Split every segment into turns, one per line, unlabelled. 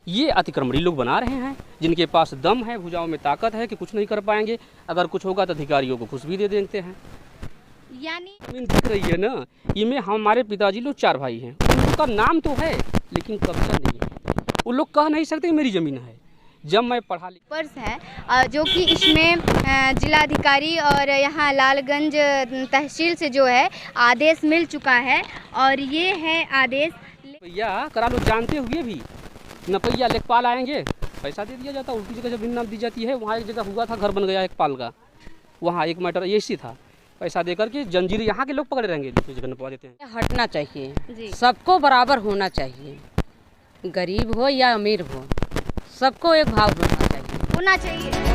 ये अतिक्रमणी लोग बना रहे हैं, जिनके पास दम है, भुजाओं में ताकत है कि कुछ नहीं कर पाएंगे। अगर कुछ होगा तो अधिकारियों को घुस भी दे देते हैं।
यानी
जमीन दिख रही है ना, इनमें हमारे पिताजी लोग 4 भाई हैं। उनका नाम तो है लेकिन कब्जा नहीं है। वो लोग कह नहीं सकते मेरी ज़मीन है। जब मैं पढ़ा लिखा
पर्स है जो कि इसमें जिलाधिकारी और यहाँ लालगंज तहसील से जो है आदेश मिल चुका है और ये है आदेश।
भैया करा लो, जानते हुए भी नपैया लेखपाल आएंगे, पैसा दे दिया जाता। उनकी जगह जमीन नाम दी जाती है। वहाँ एक जगह हुआ था, घर बन गया एक पाल का, वहाँ एक मैटर ऐसी था, पैसा दे करके जंजीर यहाँ के लोग पकड़े रहेंगे, दूसरी जगह नपवा देते हैं।
हटना चाहिए
जी।
सबको बराबर होना चाहिए, गरीब हो या अमीर हो, सबको एक भाव होना चाहिए।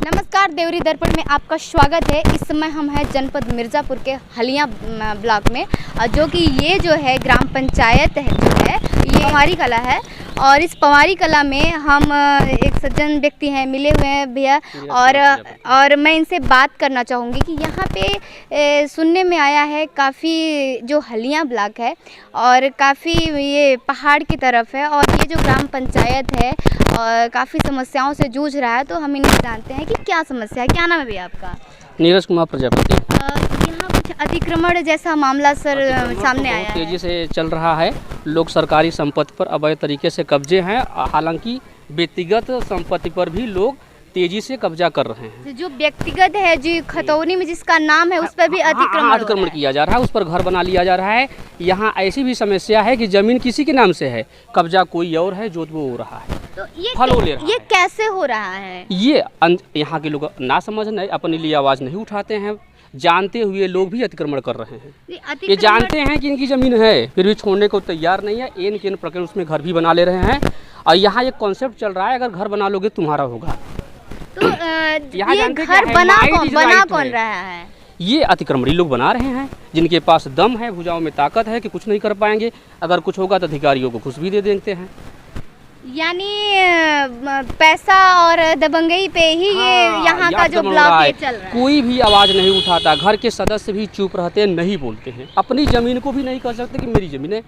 नमस्कार, देवरी दर्पण में आपका स्वागत है। इस समय हम हैं जनपद मिर्ज़ापुर के हलिया ब्लॉक में, जो कि ये जो है ग्राम पंचायत है जो है ये पवारी कला है। और इस पवारी कला में हम एक सज्जन व्यक्ति हैं, मिले हुए हैं भैया, और मैं इनसे बात करना चाहूँगी कि यहाँ पे सुनने में आया है काफ़ी जो हलिया ब्लॉक है और काफ़ी ये पहाड़ की तरफ है और ये जो ग्राम पंचायत है और काफ़ी समस्याओं से जूझ रहा है। तो हम इन्हें जानते हैं कि क्या समस्या है। क्या नाम है भैया आपका?
नीरज कुमार प्रजापति।
यहाँ कुछ अतिक्रमण जैसा मामला सर सामने आया है।
तेजी से चल रहा है। लोग सरकारी संपत्ति पर अवैध तरीके से कब्जे हैं। हालांकि व्यक्तिगत संपत्ति पर भी लोग तेजी से कब्जा कर रहे हैं।
जो व्यक्तिगत है, जो खतौनी में जिसका नाम है, उस पर भी अतिक्रमण
किया जा रहा है, उस पर घर बना लिया जा रहा है। यहाँ ऐसी भी समस्या है कि जमीन किसी के नाम से है, कब्जा कोई और है, जो वो हो रहा है।
तो
ये
कैसे हो रहा है?
ये यहाँ के लोग ना समझने, अपने लिए आवाज़ नहीं उठाते हैं। जानते हुए लोग भी अतिक्रमण कर रहे हैं। ये जानते हैं कि इनकी ज़मीन है, फिर भी छोड़ने को तैयार नहीं है। एन केन प्रकार उसमें घर भी बना ले रहे हैं। और यहाँ एक कॉन्सेप्ट चल रहा है, अगर घर बना लोगे तुम्हारा होगा।
तो ये घर बना कौन रहा है?
ये अतिक्रमणी लोग बना रहे हैं, जिनके पास दम है, भुजाओं में ताकत है कि कुछ नहीं कर पाएंगे। अगर कुछ होगा तो अधिकारियों को घुस भी दे देते हैं।
यानी पैसा और दबंगई पे ही ये यहाँ का जो ब्लॉक ये चल रहा है।
कोई भी आवाज़ नहीं उठाता, घर के सदस्य भी चुप रहते हैं, नहीं बोलते हैं। अपनी ज़मीन को भी नहीं कह सकते कि मेरी ज़मीन है।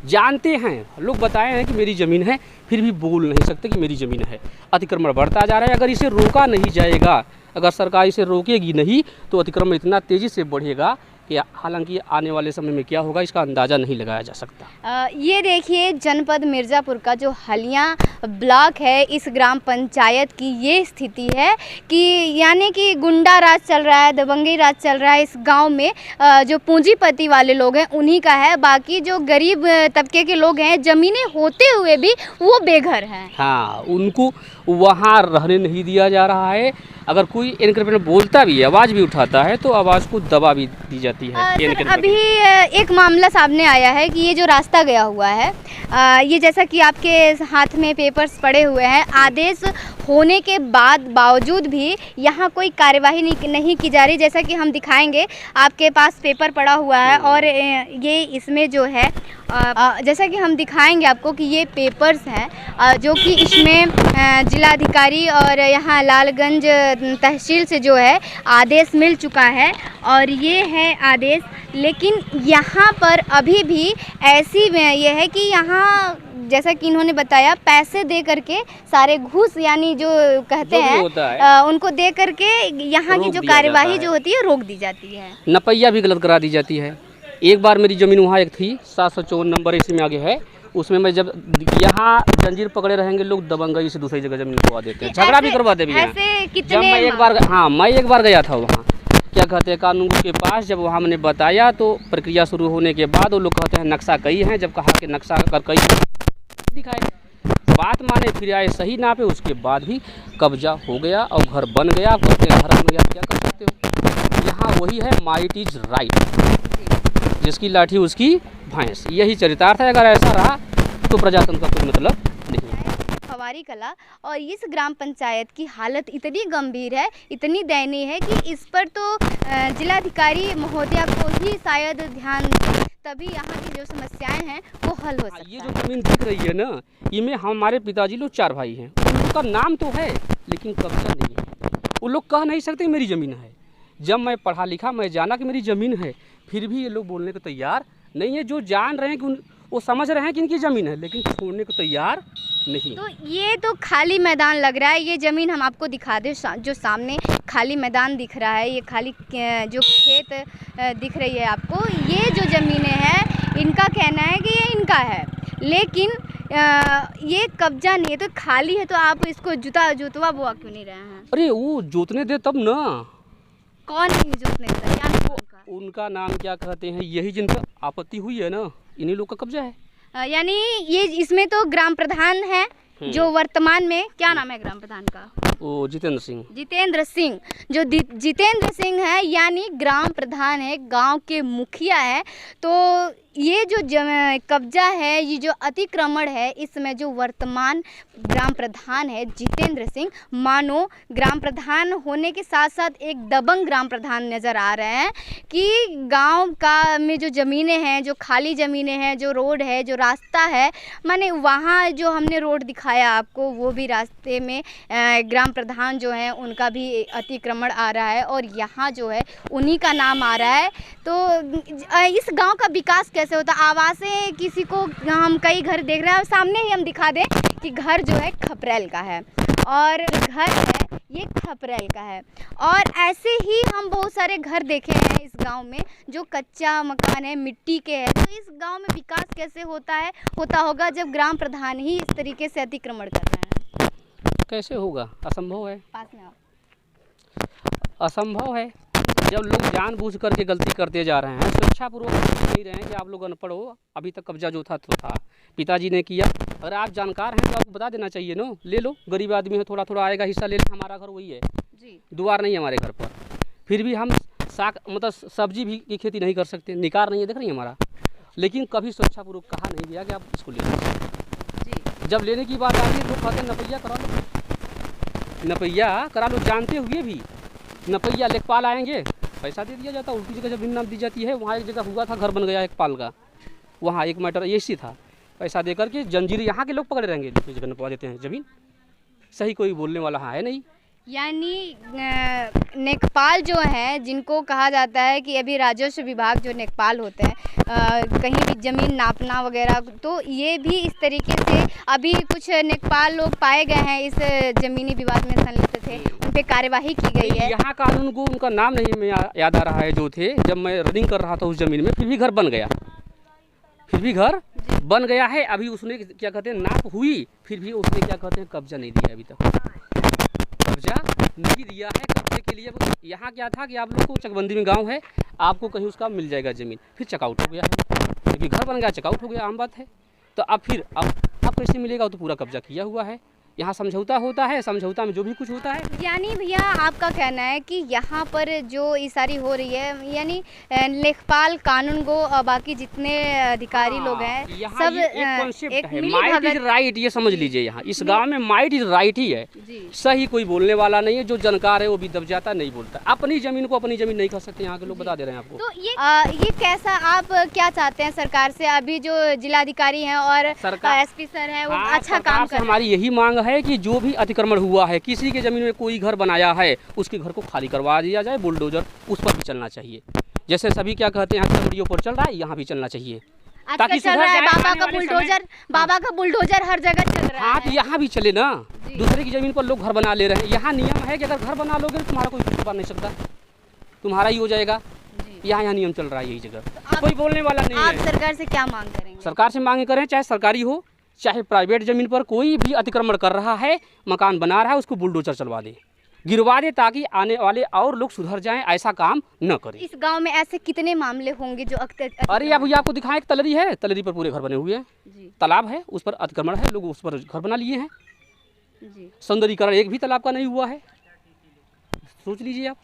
जानते हैं, लोग बताए हैं कि मेरी ज़मीन है, फिर भी बोल नहीं सकते कि मेरी ज़मीन है। अतिक्रमण बढ़ता जा रहा है। अगर इसे रोका नहीं जाएगा, अगर सरकार इसे रोकेगी नहीं, तो अतिक्रमण इतना तेज़ी से बढ़ेगा कि हालांकि आने वाले समय में क्या होगा इसका अंदाज़ा नहीं लगाया जा सकता।
ये देखिए जनपद मिर्ज़ापुर का जो हलिया ब्लॉक है, इस ग्राम पंचायत की ये स्थिति है कि यानी कि गुंडा राज चल रहा है, दबंगी राज चल रहा है इस गांव में। जो पूंजीपति वाले लोग हैं उन्हीं का है, बाकी जो गरीब तबके के लोग हैं, ज़मीनें होते हुए भी वो बेघर हैं।
हाँ, उनको वहाँ रहने नहीं दिया जा रहा है। अगर कोई इनके बोलता भी है, आवाज़ भी उठाता है, तो आवाज़ को दबा भी दी जाती है।
अभी एक मामला सामने आया है कि ये जो रास्ता गया हुआ है, ये जैसा कि आपके हाथ में पेपर्स पड़े हुए हैं, आदेश होने के बावजूद भी यहाँ कोई कार्यवाही नहीं की जा रही। जैसा कि हम दिखाएंगे, आपके पास पेपर पड़ा हुआ है और ये इसमें जो है जैसा कि हम दिखाएंगे आपको कि ये पेपर्स हैं जो कि इसमें जिलाधिकारी और यहाँ लालगंज तहसील से जो है आदेश मिल चुका है और ये है आदेश। लेकिन यहाँ पर अभी भी ऐसी ये है कि यहाँ जैसा कि इन्होंने बताया, पैसे दे करके सारे घूस यानी जो कहते हैं उनको दे करके यहाँ की जो कार्यवाही जो होती है रोक दी जाती है।
नपैया भी गलत करा दी जाती है। एक बार मेरी ज़मीन वहाँ एक थी, 754 नंबर इसी में आगे है, उसमें मैं जब यहाँ जंजीर पकड़े रहेंगे लोग, दबंगई से दूसरी जगह ज़मीन करवा देते हैं, झगड़ा भी करवाते भी हैं। जब मैं एक बार गया था वहाँ, क्या कहते हैं, कानून के पास, जब वहाँ मैंने बताया तो प्रक्रिया शुरू होने के बाद वो लोग कहते हैं नक्शा कई हैं। जब कहा कि नक्शा कर कई दिखाए, बात माने, फिर आए सही ना पे, उसके बाद भी कब्जा हो गया और घर बन गया। कहते हैं घर बन गया, क्या कर सकते हो। यहाँ वही है, माइट इज राइट, जिसकी लाठी उसकी भैंस, यही चरितार्थ है। अगर ऐसा रहा तो प्रजातंत्र का कोई मतलब नहीं है।
पवारी कला और इस ग्राम पंचायत की हालत इतनी गंभीर है, इतनी दयनीय है कि इस पर तो जिलाधिकारी महोदया को ही शायद ध्यान, तभी यहाँ की जो समस्याएं हैं वो हल हो सकता है।
ये जो जमीन दिख रही है ना, इनमें हमारे पिताजी लोग 4 भाई हैं। उनका नाम तो है लेकिन कब्जा नहीं है। वो लोग कह नहीं सकते मेरी ज़मीन है। जब मैं पढ़ा लिखा, मैं जाना कि मेरी ज़मीन है, फिर भी ये लोग बोलने को तैयार नहीं है। जो जान रहे हैं कि वो समझ रहे हैं कि इनकी ज़मीन है, लेकिन छोड़ने को तैयार नहीं।
तो ये तो खाली मैदान लग रहा है। ये ज़मीन हम आपको दिखा दें, जो सामने खाली मैदान दिख रहा है, ये खाली जो खेत दिख रही है आपको, ये जो ज़मीनें हैं इनका कहना है कि ये इनका है, लेकिन ये कब्जा नहीं है। तो खाली है तो आप इसको जुतवा बुआ क्यों नहीं रहे हैं?
अरे वो जोतने दे तब ना।
कौन नहीं जोतने देता? क्या नाम उनका?
उनका नाम क्या कहते हैं, यही जिनका आपत्ति हुई है ना, इन्हीं लोग का कब्जा है।
यानी ये इसमें तो ग्राम प्रधान है जो वर्तमान में, क्या नाम है ग्राम प्रधान का?
वो जितेंद्र सिंह।
जितेंद्र सिंह, जो जितेंद्र सिंह है यानी ग्राम प्रधान है, गांव के मुखिया है। तो ये जो कब्जा है, ये जो अतिक्रमण है, इसमें जो वर्तमान ग्राम प्रधान है जितेंद्र सिंह, मानो ग्राम प्रधान होने के साथ साथ एक दबंग ग्राम प्रधान नज़र आ रहे हैं कि गांव का में जो ज़मीनें हैं, जो खाली ज़मीनें हैं, जो रोड है, जो रास्ता है, माने वहाँ जो हमने रोड दिखाया आपको, वो भी रास्ते में ग्राम प्रधान जो हैं उनका भी अतिक्रमण आ रहा है और यहाँ जो है उन्हीं का नाम आ रहा है। तो इस गांव का विकास कैसे होता? आवासें किसी को, हम कई घर देख रहे हैं, और सामने ही हम दिखा दें कि घर जो है खपरेल का है और घर है ये खपरेल का है। और ऐसे ही हम बहुत सारे घर देखे हैं इस गांव में जो कच्चा मकान है, मिट्टी के है। तो इस गांव में विकास कैसे होता होगा जब ग्राम प्रधान ही इस तरीके से अतिक्रमण कर रहे हैं?
कैसे होगा? असंभव है।
पास में आओ।
असंभव है। जब लोग जानबूझ करके गलती करते जा रहे हैं, स्वेच्छापूर्वक नहीं रहे हैं कि आप लोग अनपढ़ हो, अभी तक कब्जा जो था तो था, पिताजी ने किया। अगर आप जानकार हैं तो आपको बता देना चाहिए ना, ले लो, गरीब आदमी है, थोड़ा थोड़ा आएगा हिस्सा ले लो। हमारा घर वही है जी, दुआर नहीं है हमारे घर पर, फिर भी हम मतलब सब्जी भी की खेती नहीं कर सकते, निकार नहीं है, देख रही है हमारा। लेकिन कभी स्वेच्छापूर्वक कहा नहीं गया कि आप इसको ले लो जी। जब लेने की बात आती है तो कहते हैं नपैया करा लो, नपैया करा लो, जानते हुए भी नपैया लेखपाल आएंगे, पैसा दे दिया जाता। उनकी जगह जमीन नाम दी जाती है। वहाँ एक जगह हुआ था, घर बन गया एक पाल का, वहाँ एक मैटर ऐसी था, पैसा दे करके जंजीर यहाँ के लोग पकड़े रहेंगे, दूसरी जगह नपवा देते हैं ज़मीन। सही कोई बोलने वाला है नहीं।
यानी नेकपाल जो है, जिनको कहा जाता है कि अभी राजस्व विभाग जो नेकपाल होते हैं, कहीं भी ज़मीन नापना वगैरह, तो ये भी इस तरीके से अभी कुछ नेकपाल लोग पाए गए हैं इस ज़मीनी विवाद में संलिप्त थे, उन पर कार्यवाही की गई है।
यहाँ कानून को उनका नाम नहीं मैं याद आ रहा है, जो थे जब मैं रनिंग कर रहा था उस ज़मीन में, फिर भी घर बन गया, फिर भी घर बन गया है। अभी उसने क्या कहते हैं नाप हुई, फिर भी उसने क्या कहते हैं कब्जा नहीं दिया, अभी तक कब्जा नहीं दिया है। कब्जे के लिए यहाँ क्या था कि आप लोग को चकबंदी में गांव है, आपको कहीं उसका मिल जाएगा ज़मीन, फिर चकआउट हो गया है, क्योंकि घर बन गया, चकआउट हो गया, आम बात है। तो अब फिर अब कैसे मिलेगा? तो पूरा कब्जा किया हुआ है। यहाँ समझौता होता है, समझौता में जो भी कुछ होता है।
यानी भैया आपका कहना है कि यहाँ पर जो ये सारी हो रही है, यानी लेखपाल, कानून गो और बाकी जितने अधिकारी लोग हैं, सब
एक कॉन्सेप्ट है,
मिली
माइट
भगत।
इज राइट, ये समझ लीजिए। यहाँ इस गांव में माइट इज राइट ही है, सही कोई बोलने वाला नहीं है। जो जानकार है वो भी दब जाता, नहीं बोलता। अपनी ज़मीन को अपनी ज़मीन नहीं कर सकते, यहाँ के लोग बता दे रहे हैं आपको।
तो ये कैसा, आप क्या चाहते हैं सरकार से? अभी जो जिलाधिकारी हैं और एसपी सर हैं, वो अच्छा काम कर रहे हैं।
हमारी यही मांग है कि जो भी अतिक्रमण हुआ है, किसी के ज़मीन में कोई घर बनाया है, उसके घर को खाली करवा दिया जाए, बुलडोजर उस पर भी चलना चाहिए। जैसे सभी क्या कहते हैं वीडियो पर चल रहा है, यहाँ भी चलना चाहिए, ताकि
चल रहा है बाबा का बुलडोजर हर जगह चल रहा है।
हाँ, तो यहाँ भी चले ना। दूसरे की ज़मीन पर लोग घर बना ले रहे हैं। यहाँ नियम है कि अगर घर बना लोगे तो तुम्हारा कोई कुछ बन नहीं सकता, तुम्हारा ही हो जाएगा। यहाँ नियम चल रहा है यही जगह, तो कोई बोलने वाला नहीं है।
आप सरकार से क्या मांग करेंगे?
सरकार से मांग करें, चाहे सरकारी हो चाहे प्राइवेट ज़मीन पर कोई भी अतिक्रमण कर रहा है, मकान बना रहा है, उसको बुलडोजर चलवा दे, गिरवा दे, ताकि आने वाले और लोग सुधर जाएं, ऐसा काम न करें।
इस गांव में ऐसे कितने मामले होंगे जो
अरे अब आपको दिखाएं, एक तलरी है, तलरी पर पूरे घर बने हुए हैं, तालाब है, उस पर अतिक्रमण है, लोग उस पर घर बना लिए हैं। सौंदर्यीकरण एक भी तालाब का नहीं हुआ है, सोच लीजिए आप।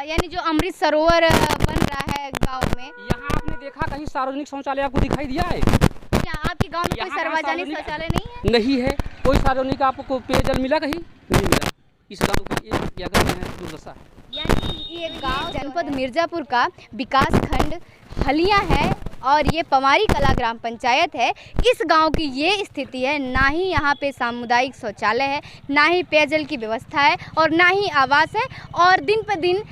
यानी जो अमृत सरोवर बन रहा है गांव में,
यहाँ आपने देखा कहीं सार्वजनिक शौचालय आपको दिखाई दिया है?
क्या आपके गांव में कोई सार्वजनिक शौचालय नहीं है?
नहीं है, कोई सार्वजनिक आपको पेयजल मिला कहीं? नहीं मिला। इस गांव का ये क्या कहते हैं, दुर्दशा है।
यानी ये गांव जनपद मिर्ज़ापुर का विकास खंड हलिया है और ये पवारी कला ग्राम पंचायत है। इस गांव की ये स्थिति है, ना ही यहाँ पे सामुदायिक शौचालय है, ना ही पेयजल की व्यवस्था है और ना ही आवास है। और दिन पर दिन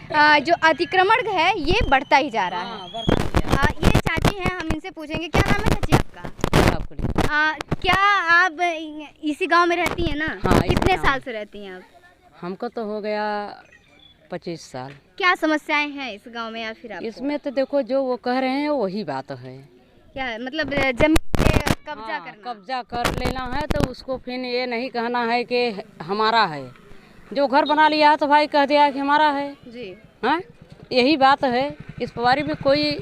जो अतिक्रमण है ये बढ़ता ही जा रहा है। ये चाची हैं, हम इनसे पूछेंगे। क्या नाम है चाची आपका? क्या आप इसी गांव में रहती हैं ना?
हाँ,
कितने साल से रहती हैं आप?
हमको तो हो गया 25 साल।
क्या समस्याएं हैं इस गांव में या फिर आपको?
इसमें तो देखो जो वो कह रहे हैं वही बात है।
क्या है? मतलब जमीन पे कब्जा करना?
कब्जा कर लेना है तो उसको फिर ये नहीं कहना है कि हमारा है। जो घर बना लिया है तो भाई कह दिया कि हमारा है
जी।
हाँ, यही बात है। इस पवारी में कोई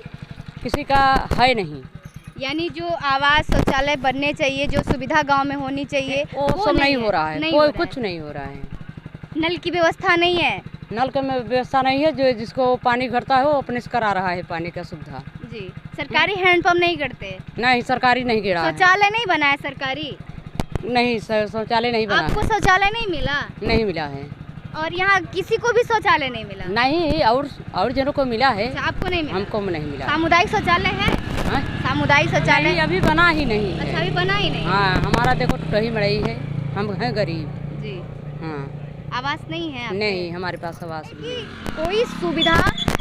किसी का है नहीं।
यानी जो आवास शौचालय बनने चाहिए, जो सुविधा गांव में होनी चाहिए,
वो सब नहीं हो रहा है।
नहीं
कोई
हो रहा
कुछ नहीं हो रहा है।
नल की व्यवस्था नहीं है।
नल का व्यवस्था नहीं है। जो जिसको पानी घटता है वो अपने से करा रहा है पानी का सुविधा।
जी। सरकारी हैंडपंप नहीं करते?
नहीं, सरकारी नहीं गिरा है।
शौचालय नहीं बना है सरकारी?
नहीं, शौचालय नहीं बना
आपको
है।
शौचालय नहीं मिला?
नहीं मिला है।
और यहाँ किसी को भी शौचालय नहीं मिला?
नहीं, और जनों को मिला है।
अच्छा, आपको नहीं मिला?
हमको नहीं मिला।
सामुदायिक शौचालय है?
हाँ?
सामुदायिक शौचालय
नहीं, अभी बना ही नहीं है।
अच्छा, अभी बना ही नहीं?
हाँ, हमारा देखो टही मड़ई है, हम हैं गरीब।
जी।
हाँ,
आवास नहीं है आपके?
नहीं, हमारे पास आवास नहीं है।
कोई सुविधा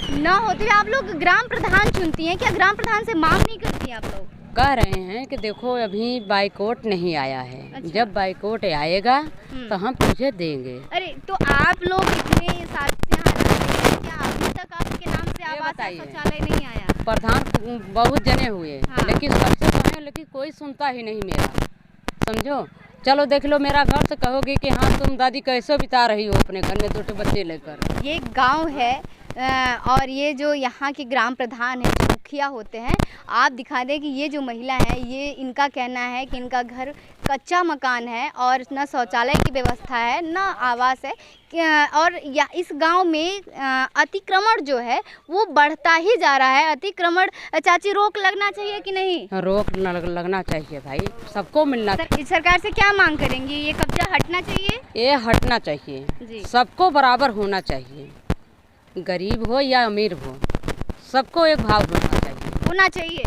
न होते हुए आप लोग ग्राम प्रधान चुनती हैं, क्या ग्राम प्रधान से मांग नहीं करती हैं आप लोग?
कह रहे हैं कि देखो अभी बाइकआउट नहीं आया है।
अच्छा।
जब बाइकआउट आएगा तो हम तुझे देंगे।
अरे तो आप लोग इतने साल से यहाँ रहते हैं, क्या अभी तक आपके नाम से आवास या
बताइए।
शौचालय नहीं आया?
प्रधान बहुत जने हुए
हाँ।
लेकिन सबसे कहें लेकिन कोई सुनता ही नहीं मेरा। समझो, चलो देख लो मेरा घर तो कहोगे कि हाँ तुम दादी कैसे बिता रही हो अपने घर में 2 बच्चे लेकर।
ये गांव है और ये जो यहाँ के ग्राम प्रधान है, जो मुखिया होते हैं, आप दिखा दें कि ये जो महिला है, ये इनका कहना है कि इनका घर कच्चा मकान है और न शौचालय की व्यवस्था है न आवास है। और या इस गांव में अतिक्रमण जो है वो बढ़ता ही जा रहा है। अतिक्रमण चाची रोक लगना चाहिए कि नहीं?
रोक लगना चाहिए भाई, सबको मिलना
सरकार से क्या मांग करेंगी? ये कब्जा हटना चाहिए?
ये हटना चाहिए
जी।
सबको बराबर होना चाहिए। गरीब हो या अमीर हो, सबको एक भाव होना चाहिए।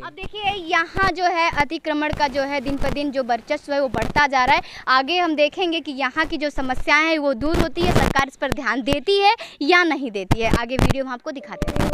अब देखिए यहाँ जो है अतिक्रमण का जो है दिन पर दिन जो वर्चस्व है वो बढ़ता जा रहा है। आगे हम देखेंगे कि यहाँ की जो समस्याएं हैं वो दूर होती है, सरकार इस पर ध्यान देती है या नहीं देती है। आगे वीडियो हम आपको दिखाते हैं।